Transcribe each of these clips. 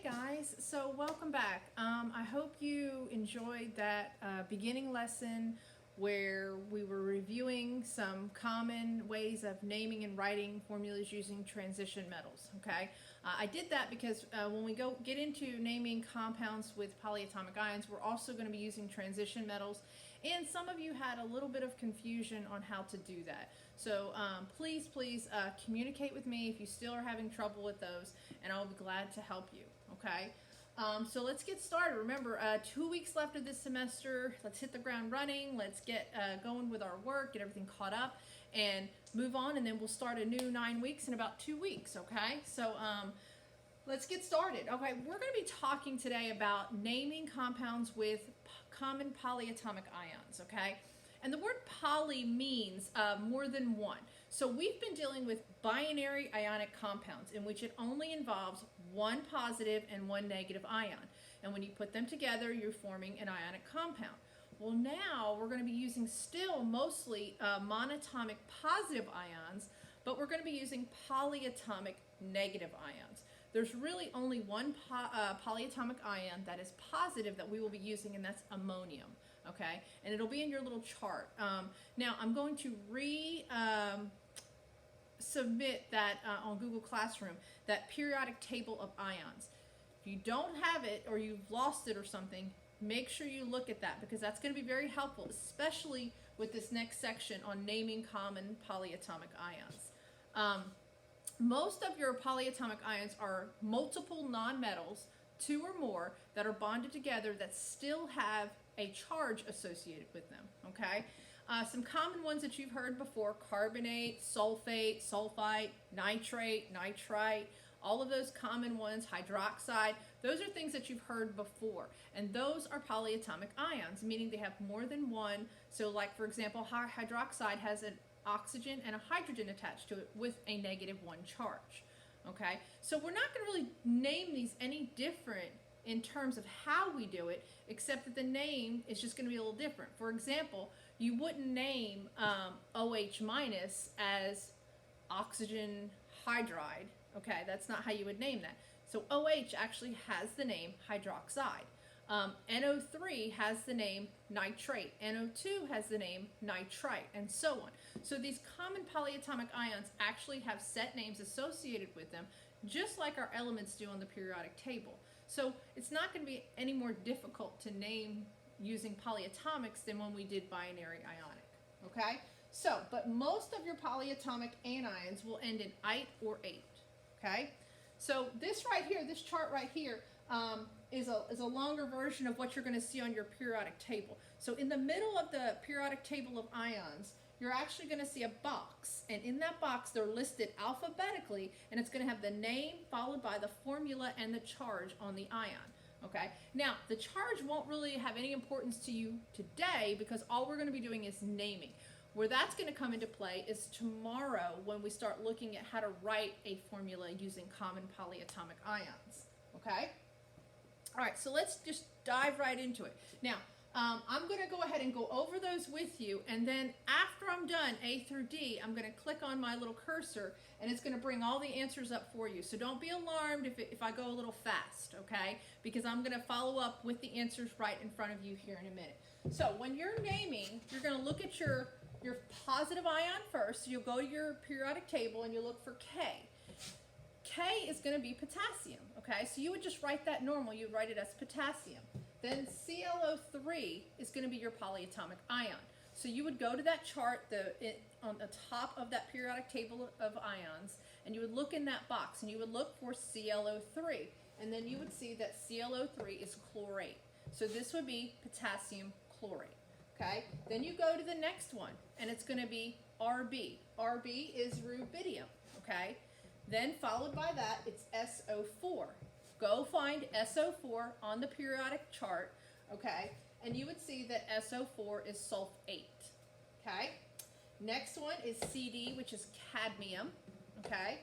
guys, so welcome back. I hope you enjoyed that beginning lesson where we were reviewing some common ways of naming and writing formulas using transition metals. Okay, I did that because when we get into naming compounds with polyatomic ions, we're also going to be using transition metals, and some of you had a little bit of confusion on how to do that. So please communicate with me if you still are having trouble with those, and I'll be glad to help you. Okay. So let's get started. Remember, 2 weeks left of this semester. Let's hit the ground running. Let's get going with our work, get everything caught up, and move on. And then we'll start a new 9 weeks in about 2 weeks. Okay. So let's get started. Okay. We're going to be talking today about naming compounds with common polyatomic ions. Okay. And the word poly means more than one. So we've been dealing with binary ionic compounds in which it only involves one positive and one negative ion. And when you put them together, you're forming an ionic compound. Well, now we're going to be using still mostly monatomic positive ions, but we're going to be using polyatomic negative ions. There's really only one polyatomic ion that is positive that we will be using, and that's ammonium. Okay, and it'll be in your little chart. Now I'm going to submit that on Google Classroom, that periodic table of ions. If you don't have it or you've lost it or something, make sure you look at that, because that's going to be very helpful, especially with this next section on naming common polyatomic ions. Most of your polyatomic ions are multiple nonmetals, two or more, that are bonded together that still have a charge associated with them. Okay, some common ones that you've heard before: carbonate, sulfate, sulfite, nitrate, nitrite, all of those common ones, hydroxide. Those are things that you've heard before, and those are polyatomic ions, meaning they have more than one. So like, for example, hydroxide has an oxygen and a hydrogen attached to it with a -1 charge. Okay, so we're not going to really name these any different in terms of how we do it, except that the name is just going to be a little different. For example, you wouldn't name OH minus as oxygen hydride. Okay, that's not how you would name that. So OH actually has the name hydroxide. NO3 has the name nitrate. NO2 has the name nitrite, and so on. So these common polyatomic ions actually have set names associated with them, just like our elements do on the periodic table. So it's not going to be any more difficult to name using polyatomics than when we did binary ionic. Okay? So, but most of your polyatomic anions will end in "ite" or "ate." Okay? So this right here, this chart right here, is a longer version of what you're going to see on your periodic table. So in the middle of the periodic table of ions, you're actually going to see a box, and in that box they're listed alphabetically, and it's going to have the name followed by the formula and the charge on the ion. Okay, now the charge won't really have any importance to you today, because all we're going to be doing is naming. Where that's going to come into play is tomorrow, when we start looking at how to write a formula using common polyatomic ions. Okay, all right, so let's just dive right into it. Now I'm going to go ahead and go over those with you, and then after I'm done A through D, I'm going to click on my little cursor, and it's going to bring all the answers up for you. So don't be alarmed if I go a little fast, okay? Because I'm going to follow up with the answers right in front of you here in a minute. So when you're naming, you're going to look at your positive ion first. So you'll go to your periodic table and you look for K. K is going to be potassium, okay? So you would just write that normal. You would write it as potassium. Then ClO3 is going to be your polyatomic ion. So you would go to that chart on the top of that periodic table of ions, and you would look in that box, and you would look for ClO3. And then you would see that ClO3 is chlorate. So this would be potassium chlorate. Okay? Then you go to the next one, and it's going to be Rb. Rb is rubidium. Okay? Then followed by that, it's SO4. Go find SO4 on the periodic chart, okay? And you would see that SO4 is sulfate, okay? Next one is CD, which is cadmium, okay?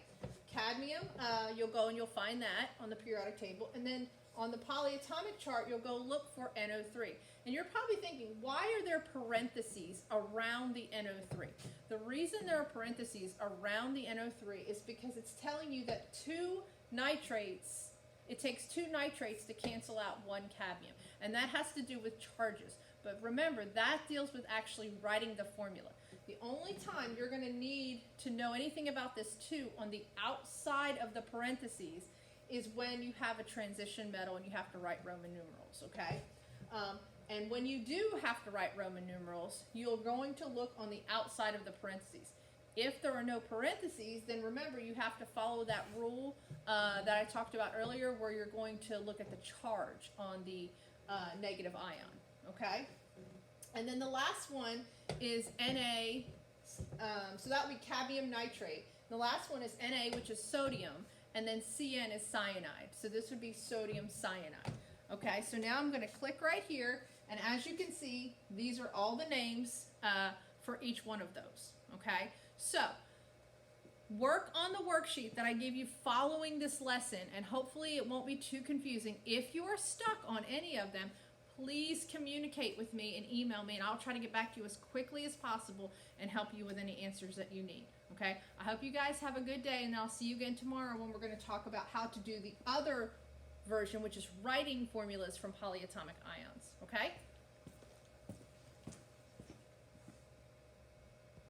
Cadmium, you'll go and you'll find that on the periodic table. And then on the polyatomic chart, you'll go look for NO3. And you're probably thinking, why are there parentheses around the NO3? The reason there are parentheses around the NO3 is because it's telling you that two nitrates it takes 2 nitrates to cancel out 1 cadmium, and that has to do with charges. But remember, that deals with actually writing the formula. The only time you're going to need to know anything about this too on the outside of the parentheses is when you have a transition metal and you have to write Roman numerals, okay? And when you do have to write Roman numerals, you're going to look on the outside of the parentheses. If there are no parentheses, then remember you have to follow that rule that I talked about earlier, where you're going to look at the charge on the negative ion, okay? And then the last one is Na, so that would be cadmium nitrate. The last one is Na, which is sodium, and then Cn is cyanide. So this would be sodium cyanide. Okay, so now I'm going to click right here, and as you can see, these are all the names for each one of those. Okay, so work on the worksheet that I gave you following this lesson, and hopefully it won't be too confusing. If you are stuck on any of them, please communicate with me and email me, and I'll try to get back to you as quickly as possible and help you with any answers that you need. Okay, I hope you guys have a good day, and I'll see you again tomorrow when we're going to talk about how to do the other version, which is writing formulas from polyatomic ions. Okay?